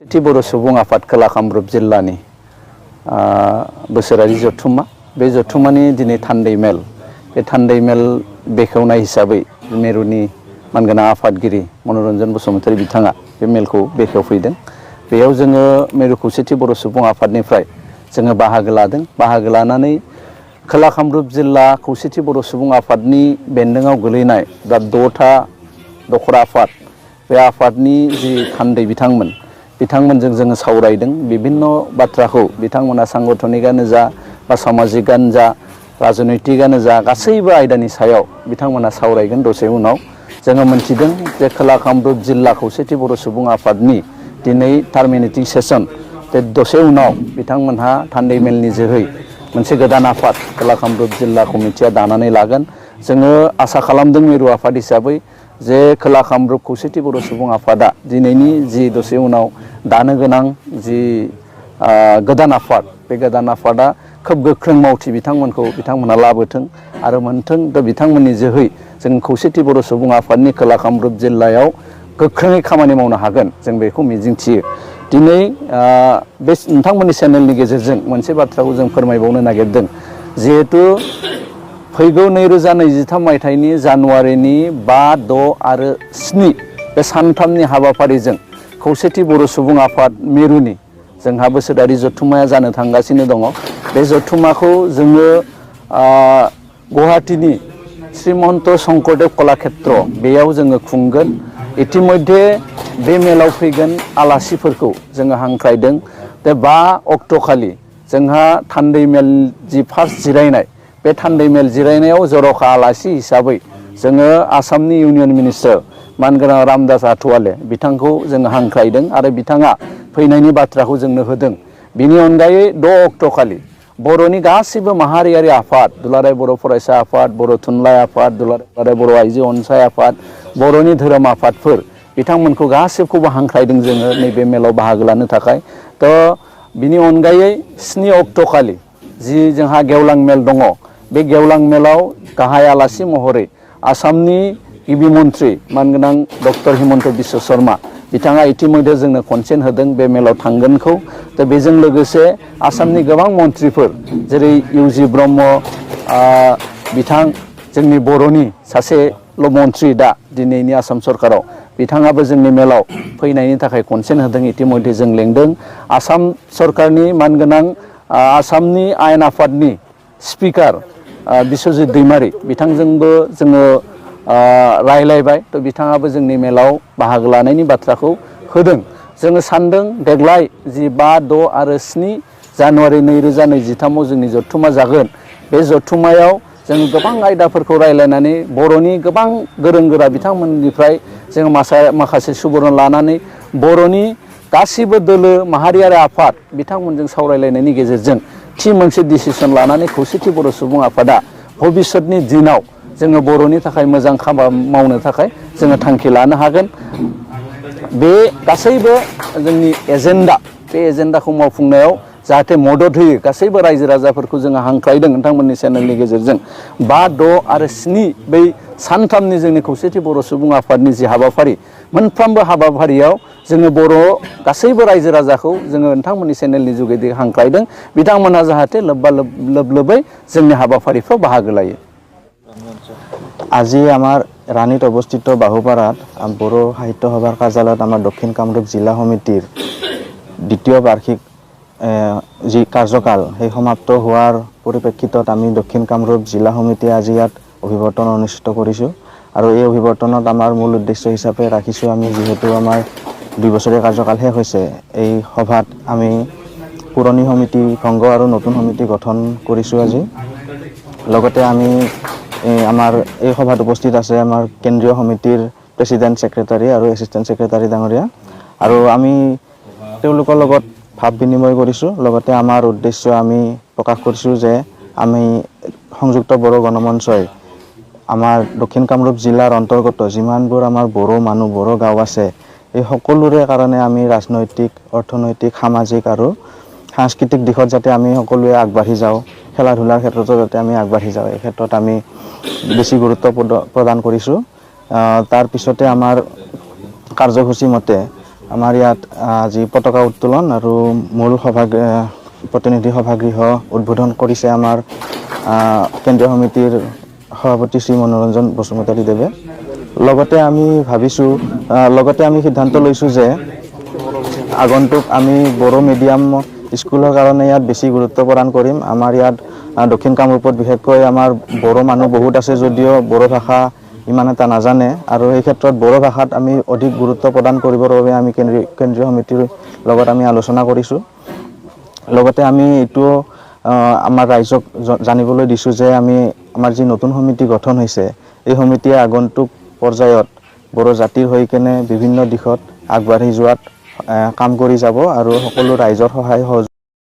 सेथि बर' सुबुं आफाद खोला कामरुप जिल्लानि बोसोरारि जथुम्मा बे जथुम्मानि दिनै थान्दै मेल बे थान्दै मेल बेखेवनाय हिसाबै मेरुनि मानगोनां आफादगिरि मनरन्जन बसुमतारी बिथाङा बे मेलखौ बेखेवफैदों। बेयाव जोङो मेरु खौसेथि बर' सुबुं आफादनिफ्राय जोङो बाहागो लादों। बाहागो लानानै खोला कामरुप जिल्ला खौसेथि बर' सुबुं आफादनि बेन्दोङाव गोलैनाय दा 6था दखरा आफाद बे आफादनि जि थान्दै बिथांमोनजों जोङो सावरायदों। बिभिन्न बाथ्राखौ बिथांमोना सांगठनिकआनो जा बा सामाजिकआनो जा राजनैतिकआनो जा गासैबो आयदानि सायाव बिथांमोना सावरायगोन। दसे उनाव जोङो मोनथिदों जे खोला कामरुप जिल्ला खौसेथि बर' सुबुं आफादनि दिनै टार्मिनेटिं सेसन बे दसे उनाव बिथांमोनहा थान्दै मेलनि जोहै मोनसे गोदान आफाद खोला कामरुप जिल्ला कमिटिया दानानै लागोन। जोङो आसा खालामदों मिरु आफाद हिसाबै जे खोला कामरुप खौसेथि बर' सुबुं आफादा दिनैनि जि दसे उनाव दानो गोनां जि गोदान आफाद बे गोदान आफादा खोब गोख्रों मावथि बिथांमोना लाबोथों आरो मोनथों। दा बिथांमोननि जोहै जों खौसेथि बर' सुबुं आफादनि खोला कामरुप जिल्लायाव गोख्रोङै खामानि मावनो हागोन जों बेखौ मिजिंथियो। दिनै बे नोंथांमोननि चेनेलनि गेजेरजों मोनसे बाथ्राखौ जों फोरमायबावनो नागिरदों। जिहेतु फैगौ 2023 मायथाइनि जानुवारिनि 5, 6 आरो 7 बे सानथामनि हाबाफारिजों खौसेथि बर' सुबुं आफाद मेरुनि जोंहा बोसोरारि जथुम्माया जानो थांगासिनो दङ। बे जथुम्माखौ जोङो गुवाहाटीनि श्रीमन्त शंकरदेव कलाक्षेत्र बेयाव जोङो खुंगोन। इतिमध्ये बे मेलाव फैगोन आलासिफोरखौ जोङो हांख्रायदों। दा 5 अक्ट'खालि जोंहा थान्दै मेल जि फार्स्ट जिरायनाय बे थान्दै मेल जिरायनायाव जर'खा आलासि हिसाबै जोङो आसामनि इउनियन मिनिस्टार मानगोनां रामदास आठवाले बिथांखौ जोङो हांख्रायदों आरो बिथाङा फैनायनि बाथ्राखौ जोंनो होदों। बिनि अनगायै 6 अक्ट'खालि बर'नि गासिबो माहारियारि आफाद दुलाराय बर' फरायसा आफाद, बर' थुनलाइ आफाद, दुलाराय बर' आइजो अनसाय आफाद, बर'नि धोरोम आफादफोर बिथांमोनखौ गासिबखौबो हांख्रायदों जोङो नैबे मेलाव बाहागो लानो थाखाय। बिनि अनगायै 7 अक्ट'खालि जि जोंहा गेवलां मेल दङ बे गेवलां मेलाव गाहाय आलासि महरै आसामनि गिबि मन्त्रि मानगोनां डक्टर हिमन्त बिश्व शर्मा बिथाङा इतिमध्ये जोंनो कनसेन्ट होदों बे मेलाव थांगोनखौ। दा बेजों लोगोसे आसामनि गोबां मन्त्रिफोर जेरै इउजि ब्रह्म बिथां जोंनि बर'नि सासेल' मन्त्रि दा दिनैनि आसाम सरकाराव बिथाङाबो जोंनि मेलाव फैनायनि थाखाय कनसेन्ट होदों। इतिमध्ये जों लेंदों। आसाम सरकारनि मानगोनां आसामनि आयेन आफादनि स्पिकार बिश्वजित दैमारी बिथांजोंबो जोङो रायलायबाय। थ' बिथाङाबो जोंनि मेलाव बाहागो लानायनि बाथ्राखौ होदों। जोङो सानदों देग्लाय जि 5, 6 आरो 7 जानुवारि 2023आव जोंनि जथुम्मा जागोन। बे जथुम्मायाव जों गोबां आयदाफोरखौ रायलायनानै बर'नि गोबां गोरों गोरा बिथांमोननिफ्राय जों माखासे सुबुरुन लानानै बर'नि गासिबो दोलो माहारियारि आफाद बिथांमोनजों सावरायलायनायनि गेजेरजों थि मोनसे डिसिसन लानानै खौसेथि बर' सुबुं आफादा भबिष्यतनि दिनाव जोङो बर'नि थाखाय मोजां खामानि मावनो थाखाय जोङो थांखि लानो हागोन। बे गासैबो जोंनि एजेन्डा बे एजेन्डाखौ मावफुंनायाव जाहाथे मदद होयो गासैबो रायजो राजाफोरखौ जोङो हांख्रायदों नोंथांमोननि चेनेलनि गेजेरजों। 5, 6 आरो 7 बै सानथामनि जोंनि खौसेथि बर' सुबुं आफादनि जि हाबाफारि मोनफ्रोमबो हाबाफारियाव जोङो बर' गासैबो रायजो राजाखौ जोङो नोंथांमोननि चेनेलनि जुगेदि हांख्रायदों बिथांमोनहा जाहाथे लोबै जोंनि हाबाफारिफ्राव बाहागो लायो। আজি আমাৰ ৰাণীত অৱস্থিত বাহুপাৰাত বড়ো সাহিত্য সভাৰ কাৰ্যালয়ত আমাৰ দক্ষিণ কামৰূপ জিলা সমিতিৰ দ্বিতীয় বাৰ্ষিক যি কাৰ্যকাল সেই সমাপ্ত হোৱাৰ পৰিপ্ৰেক্ষিতত আমি দক্ষিণ কামৰূপ জিলা সমিতিয়ে আজি ইয়াত অভিৱৰ্তন অনুষ্ঠিত কৰিছোঁ। আৰু এই অভিৱৰ্তনত আমাৰ মূল উদ্দেশ্য হিচাপে ৰাখিছোঁ আমি যিহেতু আমাৰ 2 বছৰীয়া কাৰ্যকাল শেষ হৈছে এই সভাত আমি পুৰণি সমিতি ভংগ আৰু নতুন সমিতি গঠন কৰিছোঁ আজি। লগতে আমি আমাৰ এই সভাত উপস্থিত আছে আমাৰ কেন্দ্ৰীয় সমিতিৰ প্ৰেচিডেণ্ট ছেক্ৰেটাৰী আৰু এছিষ্টেণ্ট ছেক্ৰেটাৰী ডাঙৰীয়া আৰু আমি তেওঁলোকৰ লগত ভাৱ বিনিময় কৰিছোঁ। লগতে আমাৰ উদ্দেশ্য আমি প্ৰকাশ কৰিছোঁ যে আমি সংযুক্ত বড়ো গণমঞ্চই আমাৰ দক্ষিণ কামৰূপ জিলাৰ অন্তৰ্গত যিমানবোৰ আমাৰ বড়ো মানুহ বড়ো গাঁও আছে এই সকলোৰে কাৰণে আমি ৰাজনৈতিক অৰ্থনৈতিক সামাজিক আৰু সাংস্কৃতিক দিশত যাতে আমি সকলোৱে আগবাঢ়ি যাওঁ, খেলা ধূলাৰ ক্ষেত্ৰতো যাতে আমি আগবাঢ়ি যাওঁ এই ক্ষেত্ৰত আমি বেছি গুৰুত্ব প্ৰদান কৰিছোঁ। তাৰ পিছতে আমাৰ কাৰ্যসূচী মতে আমাৰ ইয়াত আজি পতাকা উত্তোলন আৰু মূল প্ৰতিনিধি সভাগৃহ উদ্বোধন কৰিছে আমাৰ কেন্দ্ৰীয় সমিতিৰ সভাপতি শ্ৰী মনোৰঞ্জন বসুমতাৰীদেৱে। লগতে আমি সিদ্ধান্ত লৈছোঁ যে আগন্তুক আমি বড়ো মিডিয়াম স্কুলৰ কাৰণে ইয়াত বেছি গুৰুত্ব প্ৰদান কৰিম। আমাৰ ইয়াত দক্ষিণ কামৰূপত বিশেষকৈ আমাৰ বড়ো মানুহ বহুত আছে যদিও বড়ো ভাষা ইমান এটা নাজানে, আৰু এই ক্ষেত্ৰত বড়ো ভাষাত আমি অধিক গুৰুত্ব প্ৰদান কৰিবৰ বাবে আমি কেন্দ্ৰীয় সমিতিৰ লগত আমি আলোচনা কৰিছোঁ। লগতে আমি এইটো আমাৰ ৰাইজক জানিবলৈ দিছোঁ যে আমাৰ যি নতুন সমিতি গঠন হৈছে, এই সমিতিয়ে আগন্তুক পৰ্যায়ত বড়ো জাতিৰ হৈ কেনে বিভিন্ন দিশত আগবাঢ়ি যোৱাত কাম কৰি যাব আৰু সকলো ৰাইজৰ সহায় সহযোগ